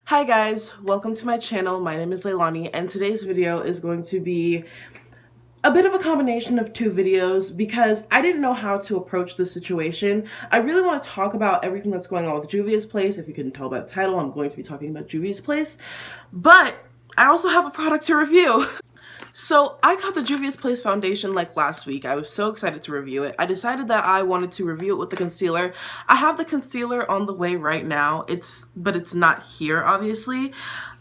Hi guys, welcome to my channel. My name is Leilani and today's video is going to be a bit of a combination of two videos because I didn't know how to approach this situation. I really want to talk about everything that's going on with Juvia's Place. If you couldn't tell by the title, I'm going to be talking about Juvia's Place, but I also have a product to review. So I got the Juvia's Place foundation like last week. I was so excited to review it. I decided that I wanted to review it with the concealer. I have the concealer on the way right now. But it's not here, obviously.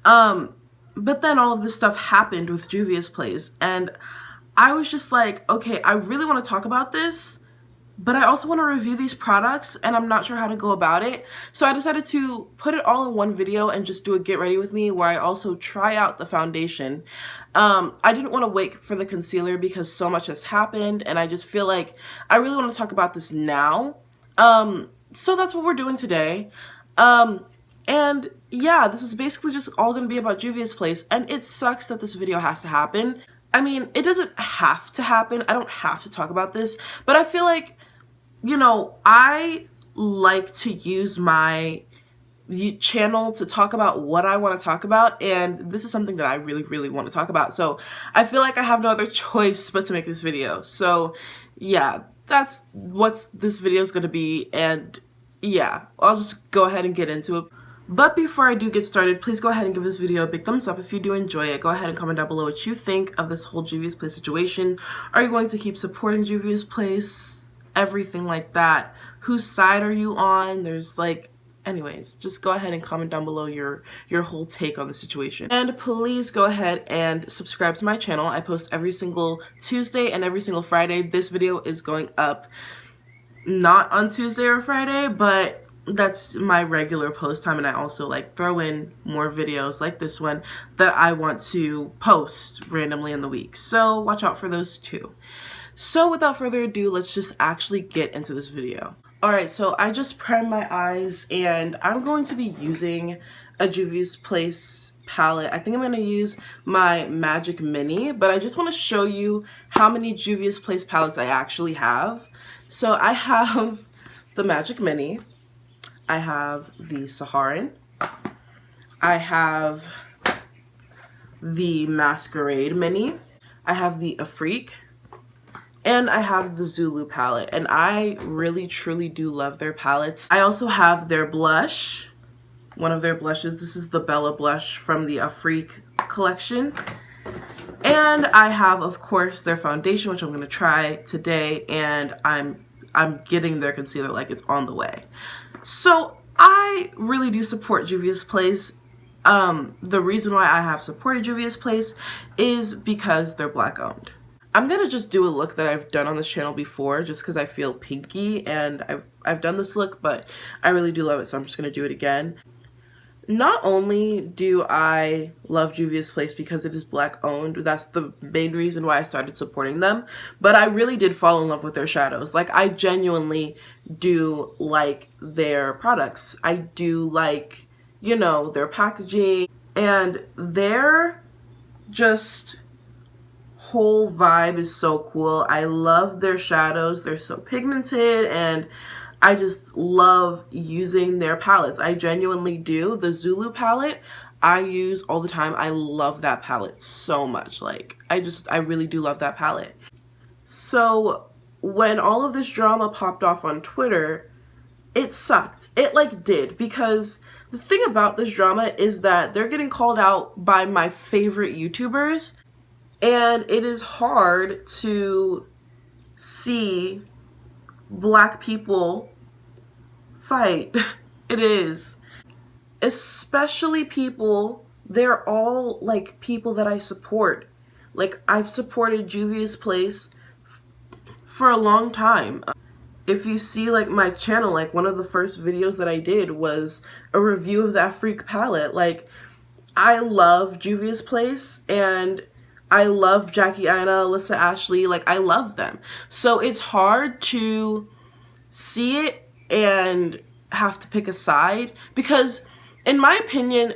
But then all of this stuff happened with Juvia's Place, and I was just like, okay, I really want to talk about this, but I also want to review these products and I'm not sure how to go about it. So I decided to put it all in one video and just do a get ready with me where I also try out the foundation. I didn't want to wait for the concealer because so much has happened and I just feel like I really want to talk about this now. So that's what we're doing today. And yeah, this is basically just all going to be about Juvia's Place, and it sucks that this video has to happen. I mean, it doesn't have to happen. I don't have to talk about this, but I feel like, you know, I like to use my channel to talk about what I want to talk about, and this is something that I really want to talk about. So I feel like I have no other choice but to make this video. So yeah, that's what this video is going to be, and yeah, I'll just go ahead and get into it. But before I do get started, please go ahead and give this video a big thumbs up if you do enjoy it. Go ahead and comment down below what you think of this whole Juvia's Place situation. Are you going to keep supporting Juvia's Place? Everything like that. Whose side are you on? There's like, anyways, just go ahead and comment down below your whole take on the situation. And please go ahead and subscribe to my channel. I post every single Tuesday and every single Friday. This video is going up not on Tuesday or Friday, but that's my regular post time, and I also like throw in more videos like this one that I want to post randomly in the week. So watch out for those too. So without further ado, let's just actually get into this video. Alright, so I just primed my eyes and I'm going to be using a Juvia's Place palette. I think I'm going to use my Magic Mini, but I just want to show you how many Juvia's Place palettes I actually have. So I have the Magic Mini, I have the Saharan, I have the Masquerade Mini, I have the Afrique, and I have the Zulu palette, and I really truly do love their palettes. I also have their blush, one of their blushes. This is the Bella blush from the Afrique collection. And I have, of course, their foundation, which I'm going to try today, and I'm getting their concealer like it's on the way. So I really do support Juvia's Place. The reason why I have supported Juvia's Place is because they're Black owned. I'm gonna just do a look that I've done on this channel before just because I feel pinky, and I've done this look, but I really do love it, so I'm just gonna do it again. Not only do I love Juvia's Place because it is Black owned, that's the main reason why I started supporting them, but I really did fall in love with their shadows. Like, I genuinely do like their products. I do like, you know, their packaging, and their just whole vibe is so cool. I love their shadows. They're so pigmented, and I just love using their palettes. I genuinely do. The Zulu palette I use all the time. I love that palette so much. Like, I really do love that palette. So when all of this drama popped off on Twitter, it sucked. It like did, because the thing about this drama is that they're getting called out by my favorite YouTubers, and it is hard to see Black people fight. It is. Especially people, they're all like people that I support. Like, I've supported Juvia's Place for a long time. If you see like my channel, like one of the first videos that I did was a review of the Afrique palette. Like, I love Juvia's Place, and I love Jackie Aina, Alyssa Ashley, like I love them. So it's hard to see it and have to pick a side, because in my opinion,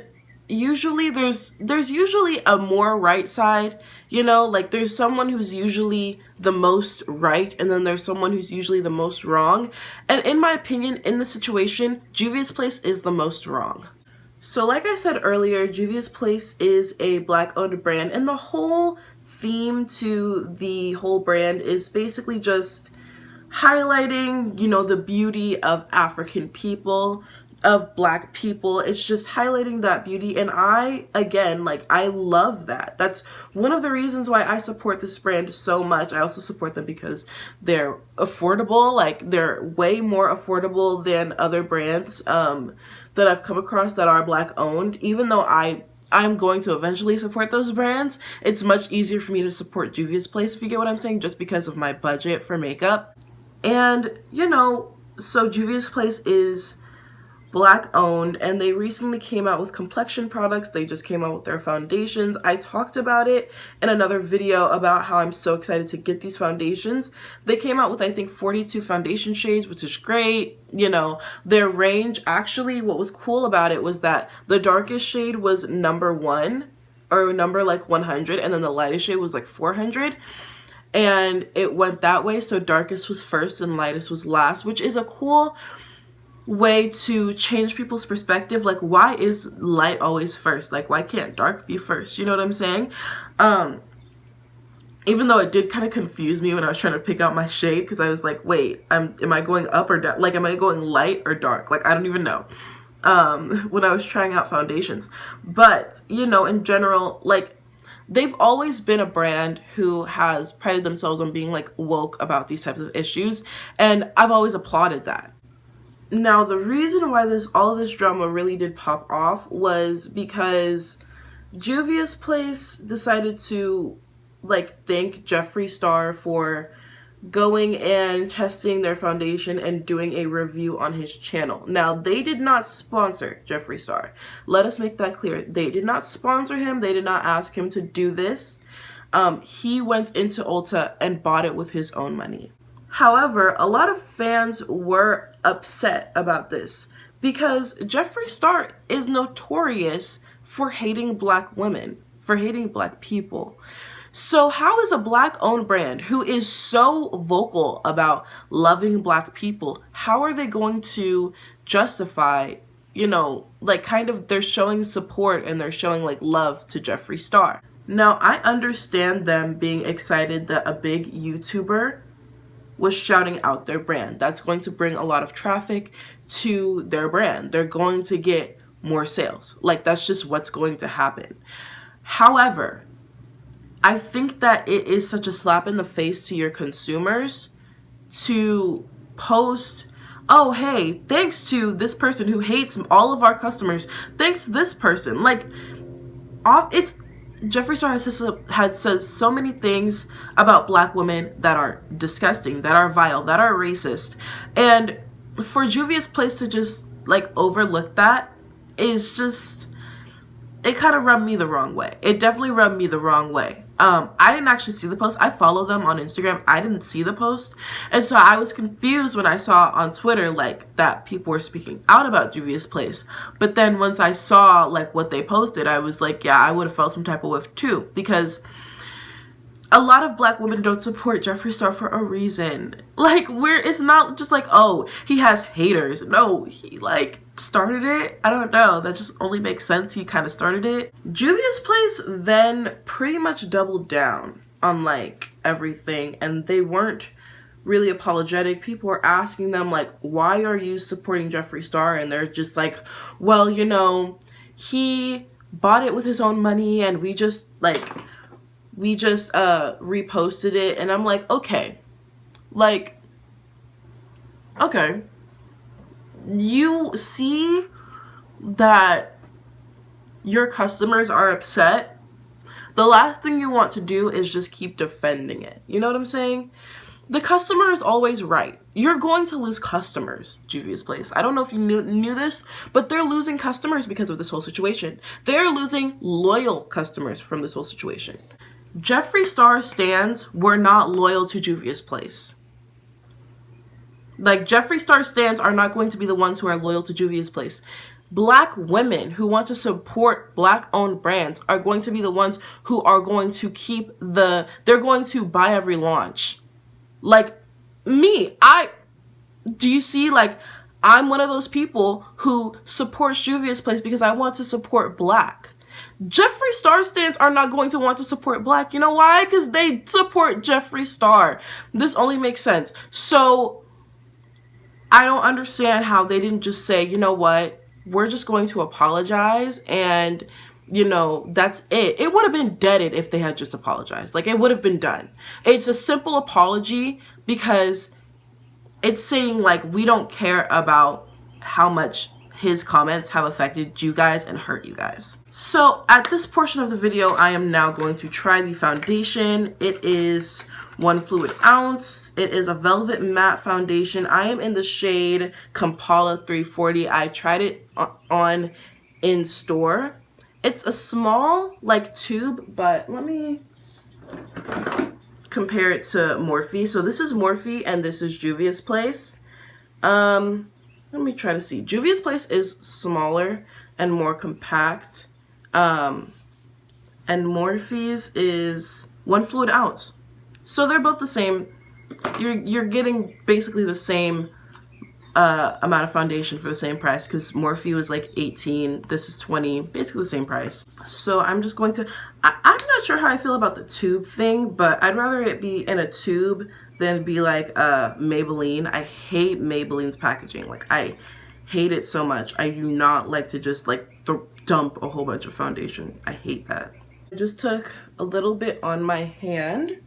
usually there's usually a more right side, you know, like there's someone who's usually the most right, and then there's someone who's usually the most wrong. And in my opinion, in this situation, Juvia's Place is the most wrong. So like I said earlier, Juvia's Place is a Black owned brand, and the whole theme to the whole brand is basically just highlighting, you know, the beauty of African people, of Black people. It's just highlighting that beauty, and I, again, like, I love that. That's one of the reasons why I support this brand so much. I also support them because they're affordable. Like, they're way more affordable than other brands that I've come across that are Black owned. Even though I'm going to eventually support those brands, it's much easier for me to support Juvia's Place, if you get what I'm saying, just because of my budget for makeup. And, you know, so Juvia's Place is Black owned, and they recently came out with complexion products. They just came out with their foundations. I talked about it in another video about how I'm so excited to get these foundations. They came out with, I think, 42 foundation shades, which is great. You know, their range, actually, what was cool about it was that the darkest shade was number 1, or number like 100, and then the lightest shade was like 400. And it went that way, so darkest was first and lightest was last, which is a cool way to change people's perspective. Like, why is light always first? Like, why can't dark be first? You know what I'm saying? Even though it did kind of confuse me when I was trying to pick out my shade, because I was like, wait, am I going up or down? Like, am I going light or dark? Like, I don't even know when I was trying out foundations. But, you know, in general, like, they've always been a brand who has prided themselves on being, like, woke about these types of issues, and I've always applauded that. Now, the reason why all of this drama really did pop off was because Juvia's Place decided to, like, thank Jeffree Star for going and testing their foundation and doing a review on his channel. Now, they did not sponsor Jeffree Star. Let us make that clear. They did not sponsor him. They did not ask him to do this. He went into Ulta and bought it with his own money. However, a lot of fans were upset about this because Jeffree Star is notorious for hating Black women, for hating Black people. So how is a Black owned brand who is so vocal about loving Black people, how are they going to justify, you know, like, kind of, they're showing support and they're showing, like, love to Jeffree Star? Now, I understand them being excited that a big YouTuber was shouting out their brand. That's going to bring a lot of traffic to their brand. They're going to get more sales. Like, that's just what's going to happen. However, I think that it is such a slap in the face to your consumers to post, oh, hey, thanks to this person who hates all of our customers, thanks to this person. Like, it's Jeffree Star has said so many things about Black women that are disgusting, that are vile, that are racist. And for Juvia's Place to just, like, overlook that is just, it kind of rubbed me the wrong way. It definitely rubbed me the wrong way. I didn't actually see the post. I follow them on Instagram. I didn't see the post. And so I was confused when I saw on Twitter, like, that people were speaking out about Juvia's Place. But then once I saw, like, what they posted, I was like, yeah, I would have felt some type of whiff too. Because a lot of Black women don't support Jeffree Star for a reason. Like, it's not just like, oh, he has haters. No, he, like, started it. I don't know. That just only makes sense. He kind of started it. Juvia's Place then pretty much doubled down on, like, everything, and they weren't really apologetic. People were asking them, like, why are you supporting Jeffree Star? And they're just like, well, you know, he bought it with his own money, and we just reposted it. And I'm like, okay, you see that your customers are upset. The last thing you want to do is just keep defending it. You know what I'm saying? The customer is always right. You're going to lose customers, Juvia's Place. I don't know if you knew this, but they're losing customers because of this whole situation. They're losing loyal customers from this whole situation. Jeffree Star stans were not loyal to Juvia's Place. Like, Jeffree Star stans are not going to be the ones who are loyal to Juvia's Place. Black women who want to support Black-owned brands are going to be the ones who are going to they're going to buy every launch. Like, me, do you see, like, I'm one of those people who supports Juvia's Place because I want to support Black. Jeffree Star stans are not going to want to support Black. You know why? Because they support Jeffree Star. This only makes sense. So I don't understand how they didn't just say, you know what, we're just going to apologize and, you know, that's it. It would have been deaded if they had just apologized. Like, it would have been done. It's a simple apology because it's saying, like, we don't care about how much his comments have affected you guys and hurt you guys. So at this portion of the video, I am now going to try the foundation. It is 1 fluid ounce. It is a velvet matte foundation. I am in the shade Kampala 340. I tried it on in store. It's a small, like, tube, but let me compare it to Morphe. So this is Morphe and this is Juvia's Place. Let me try to see. Juvia's Place is smaller and more compact. And Morphe's is 1 fluid ounce. So they're both the same. You're getting basically the same amount of foundation for the same price, because Morphe was like 18, this is 20, basically the same price. So I'm just going to, I'm not sure how I feel about the tube thing, but I'd rather it be in a tube than be like Maybelline. I hate Maybelline's packaging. Like, I hate it so much. I do not like to just like dump a whole bunch of foundation. I hate that. I just took a little bit on my hand.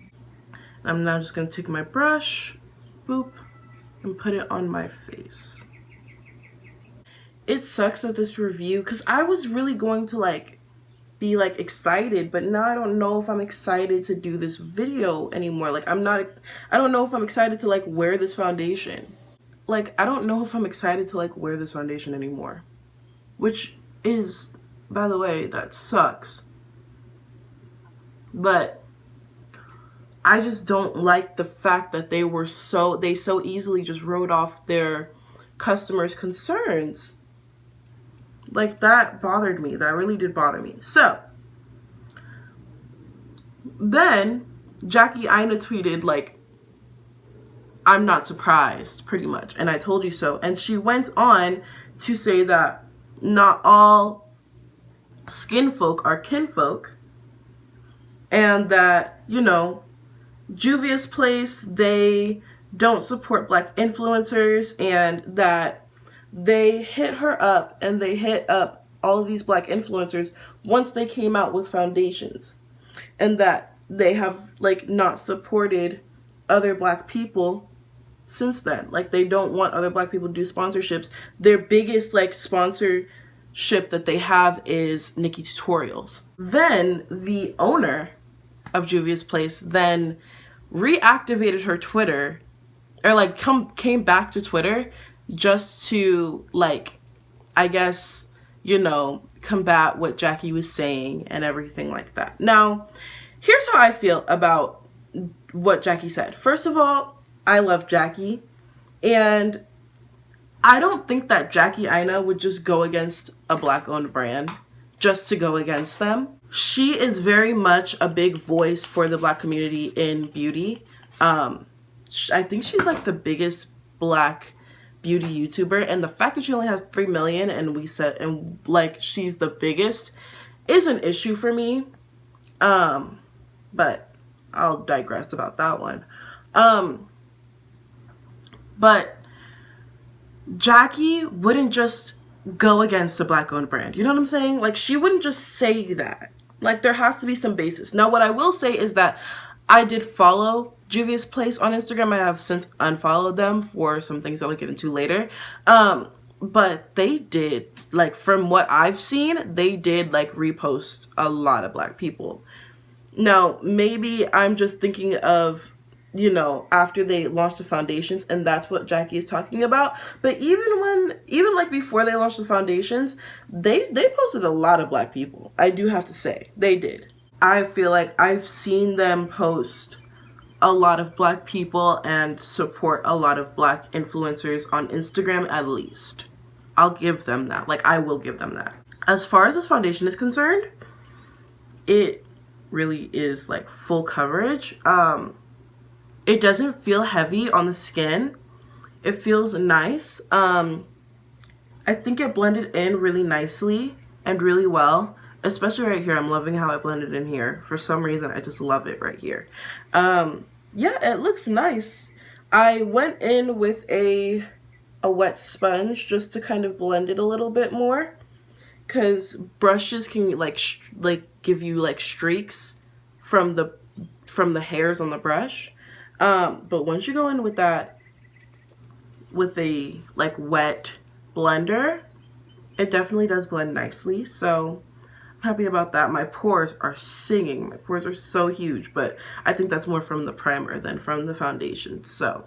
I'm now just gonna take my brush, boop, and put it on my face. It sucks that this review, because I was really going to like be like excited, but now I don't know if I'm excited to do this video anymore. Like, I don't know if I'm excited to like wear this foundation. Like, I don't know if I'm excited to like wear this foundation anymore. Which is, by the way, that sucks. But I just don't like the fact that they so easily just wrote off their customers' concerns. Like, that bothered me. That really did bother me. So then Jackie Aina tweeted like, I'm not surprised, pretty much, and I told you so. And she went on to say that not all skin folk are kinfolk, and that, you know, Juvia's Place, they don't support Black influencers, and that they hit her up and they hit up all of these Black influencers once they came out with foundations, and that they have like not supported other Black people since then. Like, they don't want other Black people to do sponsorships. Their biggest like sponsorship that they have is Nikki Tutorials. Then the owner of Juvia's Place then reactivated her Twitter, or like came back to Twitter just to like, I guess, you know, combat what Jackie was saying and everything like that. Now, here's how I feel about what Jackie said. First of all, I love Jackie, and I don't think that Jackie Aina would just go against a Black-owned brand just to go against them. She is very much a big voice for the Black community in beauty. I think she's like the biggest Black beauty YouTuber, and the fact that she only has 3 million and like she's the biggest is an issue for me. But I'll digress about that one. But Jackie wouldn't just go against a Black-owned brand. You know what I'm saying? Like, she wouldn't just say that. Like, there has to be some basis. Now, what I will say is that I did follow Juvia's Place on Instagram. I have since unfollowed them for some things I'll get into later. But they did, like, from what I've seen, they did, like, repost a lot of Black people. Now, maybe I'm just thinking of, you know, after they launched the foundations, and that's what Jackie is talking about. But even like before they launched the foundations, they posted a lot of Black people. I do have to say, they did. I feel like I've seen them post a lot of Black people and support a lot of Black influencers on Instagram, at least. I'll give them that. Like, I will give them that. As far as this foundation is concerned, it really is like full coverage. It doesn't feel heavy on the skin. It feels nice. I think it blended in really nicely and really well, especially right here. I'm loving how it blended in here. For some reason, I just love it right here. Yeah, it looks nice. I went in with a wet sponge just to kind of blend it a little bit more, because brushes can like give you like streaks from the hairs on the brush. But once you go in with that, with a like wet blender, it definitely does blend nicely. So I'm happy about that. My pores are singing. My pores are so huge, but I think that's more from the primer than from the foundation. So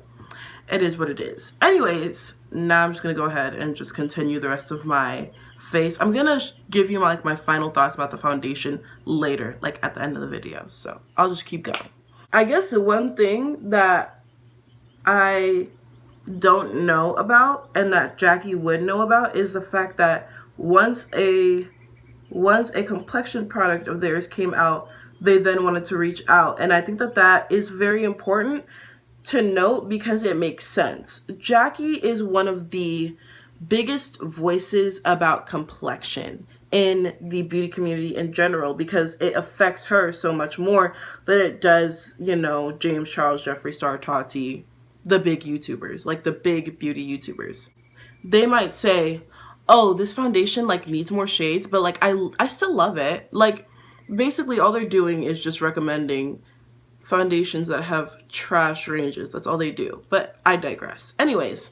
it is what it is. Anyways, now I'm just gonna go ahead and just continue the rest of my face. I'm gonna give you my final thoughts about the foundation later, like at the end of the video. So I'll just keep going. I guess the one thing that I don't know about and that Jackie would know about is the fact that once a complexion product of theirs came out, they then wanted to reach out. And I think that that is very important to note because it makes sense. Jackie is one of the biggest voices about complexion in the beauty community in general, because it affects her so much more than it does, you know, James Charles, Jeffree Star, Tati, the big YouTubers, like the big beauty YouTubers. They might say, oh, this foundation like needs more shades, but like I still love it. Like basically all they're doing is just recommending foundations that have trash ranges. That's all they do. But I digress. Anyways,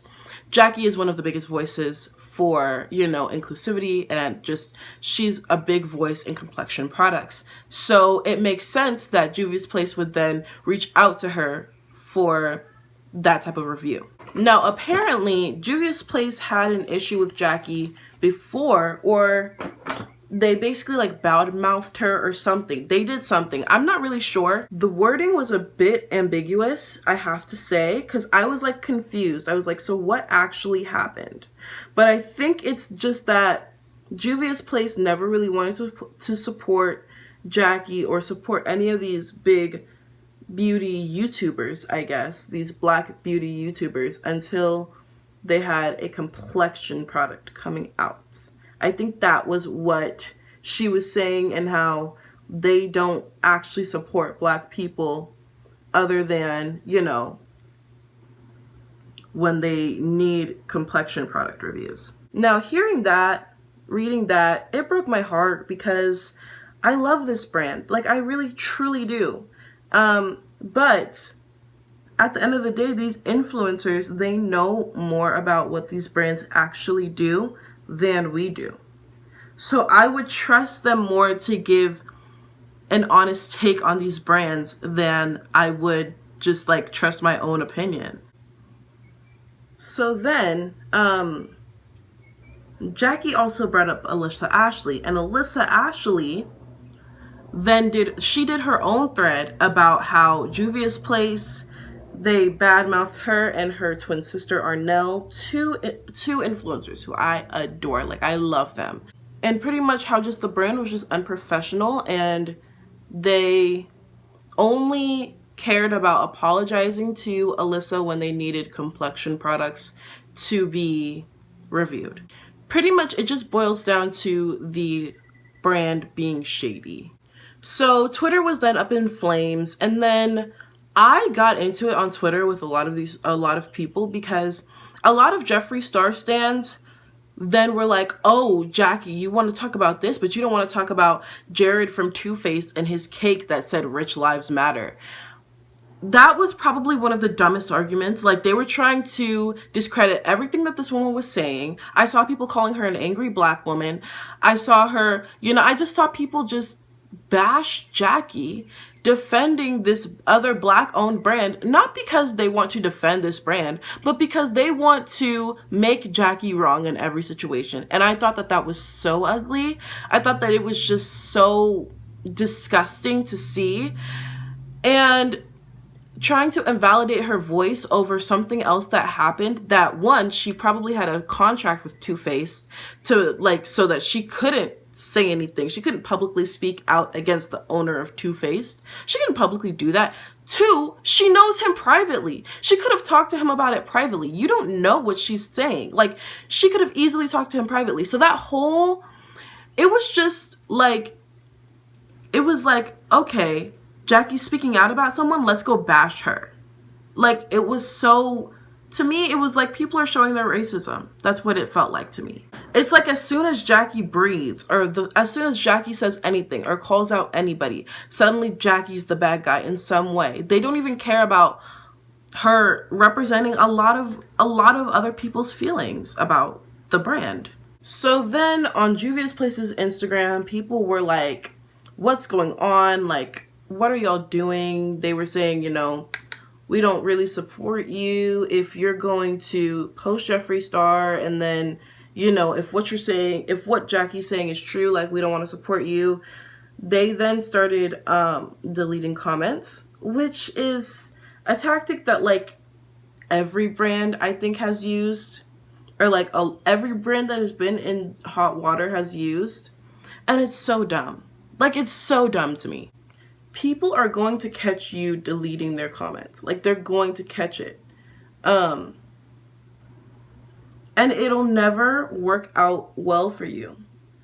Jackie is one of the biggest voices for, you know, inclusivity, and just she's a big voice in complexion products. So it makes sense that Juvia's Place would then reach out to her for that type of review. Now, apparently, Juvia's Place had an issue with Jackie before, or they basically like bad-mouthed her or something. They did something. I'm not really sure. The wording was a bit ambiguous, I have to say, because I was like confused. I was like, so what actually happened? But I think it's just that Juvia's Place never really wanted to support Jackie or support any of these big beauty YouTubers, I guess, these black beauty YouTubers, until they had a complexion product coming out. I think that was what she was saying, and how they don't actually support black people other than, you know, when they need complexion product reviews. Now, hearing that, reading that, it broke my heart because I love this brand. Like, I really, truly do. But at the end of the day, these influencers, they know more about what these brands actually do than we do. So I would trust them more to give an honest take on these brands than I would just like trust my own opinion. So then, Jackie also brought up Alyssa Ashley, and Alyssa Ashley then did her own thread about how Juvia's Place, they badmouthed her and her twin sister Arnell, two influencers who I adore. Like, I love them. And pretty much how just the brand was just unprofessional, and they only cared about apologizing to Alyssa when they needed complexion products to be reviewed. Pretty much it just boils down to the brand being shady. So Twitter was then up in flames, and then I got into it on Twitter with a lot of people, because a lot of Jeffree Star stans then were like, oh, Jackie, you want to talk about this, but you don't want to talk about Jared from Too Faced and his cake that said Rich Lives Matter. That was probably one of the dumbest arguments. Like, they were trying to discredit everything that this woman was saying. I saw people calling her an angry black woman. I saw her, I just saw people just bash Jackie, defending this other black-owned brand, not because they want to defend this brand, but because they want to make Jackie wrong in every situation. And I thought that that was so ugly. I thought that it was just so disgusting to see. And trying to invalidate her voice over something else that happened, that one, she probably had a contract with Too Faced to, like, so that she couldn't say anything. She couldn't publicly speak out against the owner of Too Faced. She couldn't publicly do that. Two, she knows him privately. She could have talked to him about it privately. You don't know what she's saying. Like, she could have easily talked to him privately. So that whole, it was just like, it was like, okay, Jackie's speaking out about someone, let's go bash her. Like, it was so, to me, it was like people are showing their racism. That's what it felt like to me. It's like as soon as Jackie breathes, or as soon as Jackie says anything or calls out anybody, suddenly Jackie's the bad guy in some way. They don't even care about her representing a lot of other people's feelings about the brand. So then on Juvia's Place's Instagram, people were like, what's going on? Like, what are y'all doing? They were saying, you know, we don't really support you if you're going to post Jeffree Star, and then, you know, if what you're saying, if what Jackie's saying is true, like, we don't want to support you. They then started deleting comments, which is a tactic that, like, every brand I think has used, or like every brand that has been in hot water has used, and it's so dumb. Like, it's so dumb to me. People are going to catch you deleting their comments. Like, they're going to catch it. And it'll never work out well for you.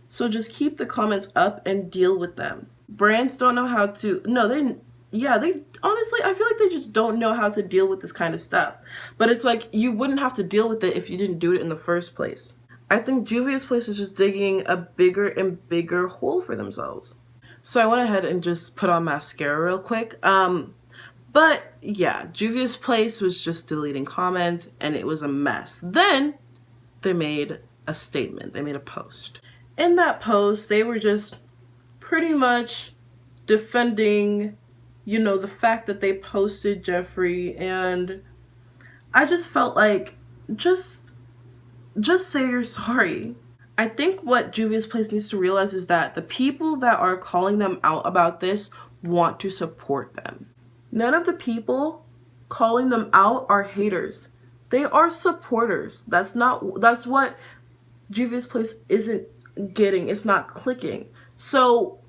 So just keep the comments up and deal with them. Brands don't know how to, they honestly, I feel like they just don't know how to deal with this kind of stuff. But it's like, you wouldn't have to deal with it if you didn't do it in the first place. I think Juvia's Place is just digging a bigger and bigger hole for themselves. So I went ahead and just put on mascara real quick. But yeah, Juvia's Place was just deleting comments, and it was a mess. Then they made a statement. They made a post. In that post, they were just pretty much defending, you know, the fact that they posted Jeffree, and I just felt like, just say you're sorry. I think what Juvia's Place needs to realize is that the people that are calling them out about this want to support them. None of the people calling them out are haters. They are supporters. That's what Juvia's Place isn't getting. It's not clicking. So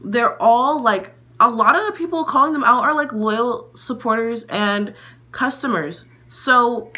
they're all like, a lot of the people calling them out are like loyal supporters and customers. So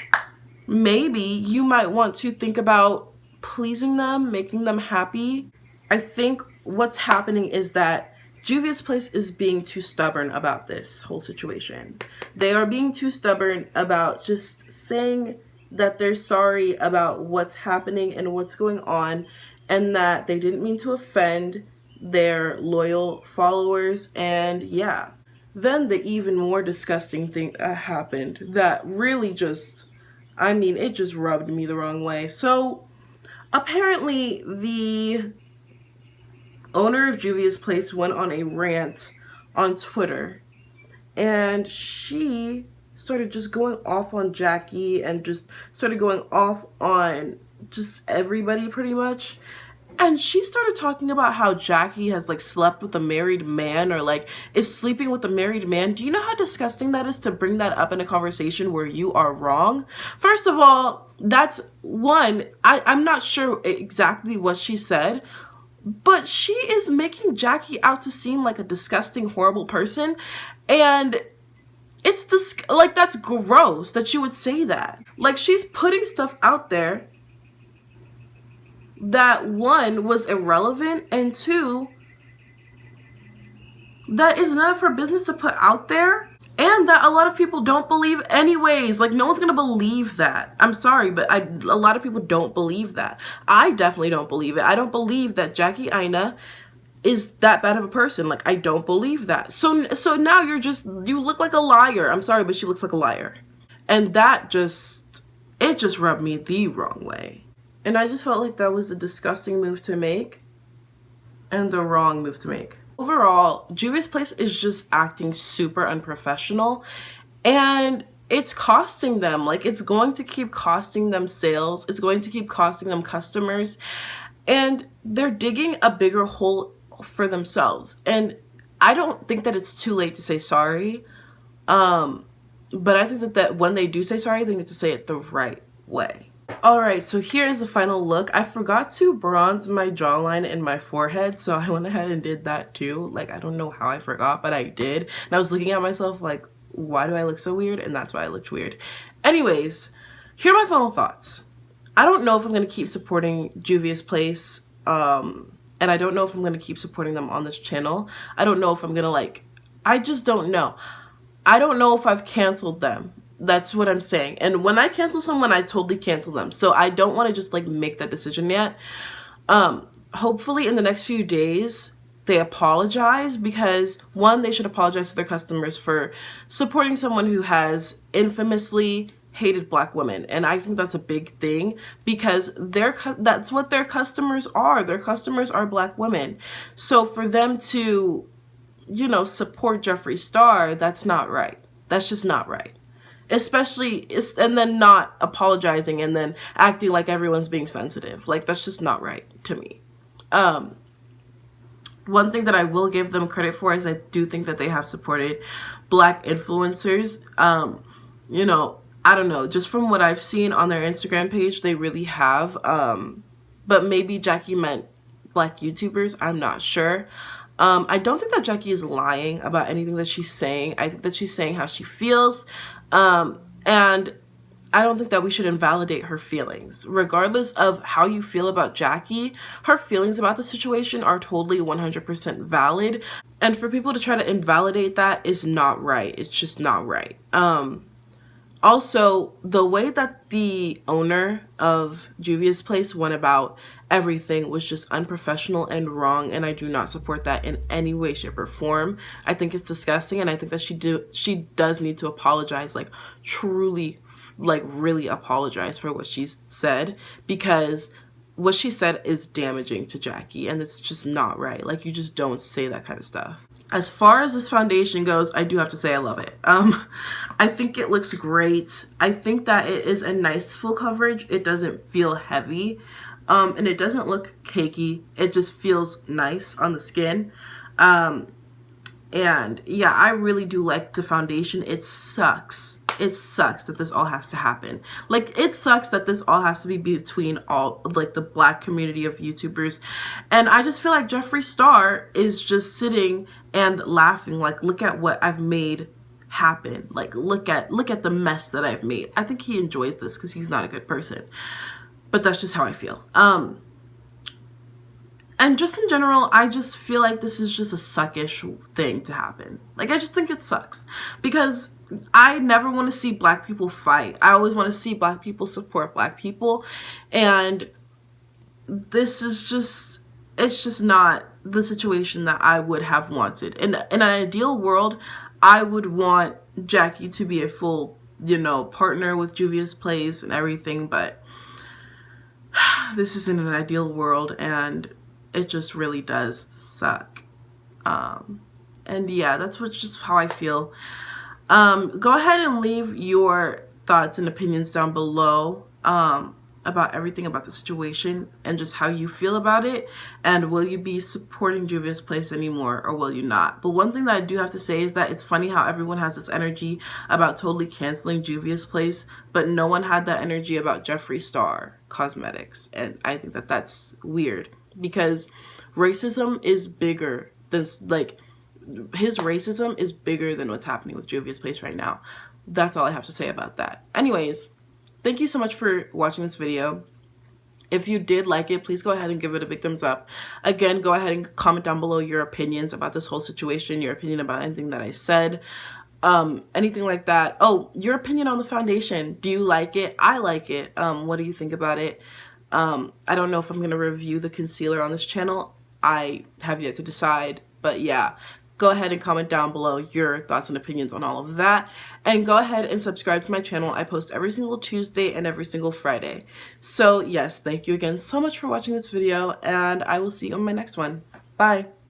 maybe you might want to think about pleasing them, making them happy. I think what's happening is that Juvia's Place is being too stubborn about this whole situation. They are being too stubborn about just saying that they're sorry about what's happening and what's going on, and that they didn't mean to offend their loyal followers. And yeah, then the even more disgusting thing happened that really just, I mean, it just rubbed me the wrong way. So apparently, the owner of Juvia's Place went on a rant on Twitter, and she started just going off on Jackie and just started going off on just everybody pretty much. And she started talking about how Jackie has like slept with a married man, or like is sleeping with a married man. Do you know how disgusting that is to bring that up in a conversation where you are wrong? First of all, that's one, I'm not sure exactly what she said, but she is making Jackie out to seem like a disgusting, horrible person. And it's like, that's gross that you would say that. Like, she's putting stuff out there that, one, was irrelevant, and two, that is none of her business to put out there, and that a lot of people don't believe anyways. Like, no one's gonna believe that. I'm sorry, but a lot of people don't believe that. I definitely don't believe it. I don't believe that Jackie Aina is that bad of a person. Like, I don't believe that. So now you look like a liar. I'm sorry, but she looks like a liar. And that it just rubbed me the wrong way. And I just felt like that was a disgusting move to make and the wrong move to make. Overall, Juvia's Place is just acting super unprofessional, and it's costing them. Like, it's going to keep costing them sales. It's going to keep costing them customers, and they're digging a bigger hole for themselves. And I don't think that it's too late to say sorry. But I think that when they do say sorry, they need to say it the right way. Alright, so here is the final look. I forgot to bronze my jawline and my forehead, so I went ahead and did that too. Like, I don't know how I forgot, but I did. And I was looking at myself like, why do I look so weird? And that's why I looked weird. Anyways, here are my final thoughts. I don't know if I'm going to keep supporting Juvia's Place, and I don't know if I'm going to keep supporting them on this channel. I don't know if I'm going to like, I just don't know. I don't know if I've canceled them. That's what I'm saying. And when I cancel someone, I totally cancel them. So I don't want to just like make that decision yet. Hopefully in the next few days, they apologize, because one, they should apologize to their customers for supporting someone who has infamously hated Black women. And I think that's a big thing, because that's what their customers are. Their customers are Black women. So for them to, you know, support Jeffree Star, that's not right. That's just not right. Especially, and then not apologizing and then acting like everyone's being sensitive. Like, that's just not right to me. One thing that I will give them credit for is I do think that they have supported Black influencers. You know, I don't know, just from what I've seen on their Instagram page, they really have. But maybe Jackie meant Black YouTubers. I'm not sure. I don't think that Jackie is lying about anything that she's saying. I think that she's saying how she feels. And I don't think that we should invalidate her feelings. Regardless of how you feel about Jackie, her feelings about the situation are totally 100% valid. And for people to try to invalidate that is not right. It's just not right. Also, the way that the owner of Juvia's Place went about everything was just unprofessional and wrong, and I do not support that in any way, shape, or form. I think it's disgusting, and I think that she does need to apologize, like truly, like really apologize for what she's said, because what she said is damaging to Jackie, and it's just not right. Like, you just don't say that kind of stuff. As far as this foundation goes, I do have to say I love it. I think it looks great. I think that it is a nice full coverage. It doesn't feel heavy, and it doesn't look cakey. It just feels nice on the skin. And yeah, I really do like the foundation. It sucks. It sucks that this all has to happen. Like, it sucks that this all has to be between all, like, the Black community of YouTubers. And I just feel like Jeffree Star is just sitting and laughing, like, look at what I've made happen. Like, look at the mess that I've made. I think he enjoys this because he's not a good person. But that's just how I feel. And just in general, I just feel like this is just a suckish thing to happen. Like, I just think it sucks. Because I never want to see Black people fight. I always want to see Black people support Black people. And this is just, it's just not the situation that I would have wanted. In an ideal world, I would want Jackie to be a full, you know, partner with Juvia's Place and everything. But this isn't an ideal world, and it just really does suck. And yeah, that's just how I feel. Go ahead and leave your thoughts and opinions down below about everything about the situation and just how you feel about it. And will you be supporting Juvia's Place anymore, or will you not? But one thing that I do have to say is that it's funny how everyone has this energy about totally canceling Juvia's Place, but no one had that energy about Jeffree Star Cosmetics. And I think that that's weird, because racism is bigger than, like, his racism is bigger than what's happening with Juvia's Place right now. That's all I have to say about that. Anyways, thank you so much for watching this video. If you did like it, please go ahead and give it a big thumbs up. Again, go ahead and comment down below your opinions about this whole situation, your opinion about anything that I said, anything like that. Oh, your opinion on the foundation. Do you like it? I like it. What do you think about it? I don't know if I'm going to review the concealer on this channel. I have yet to decide, but yeah. Go ahead and comment down below your thoughts and opinions on all of that. And go ahead and subscribe to my channel. I post every single Tuesday and every single Friday. So yes, thank you again so much for watching this video, and I will see you on my next one. Bye.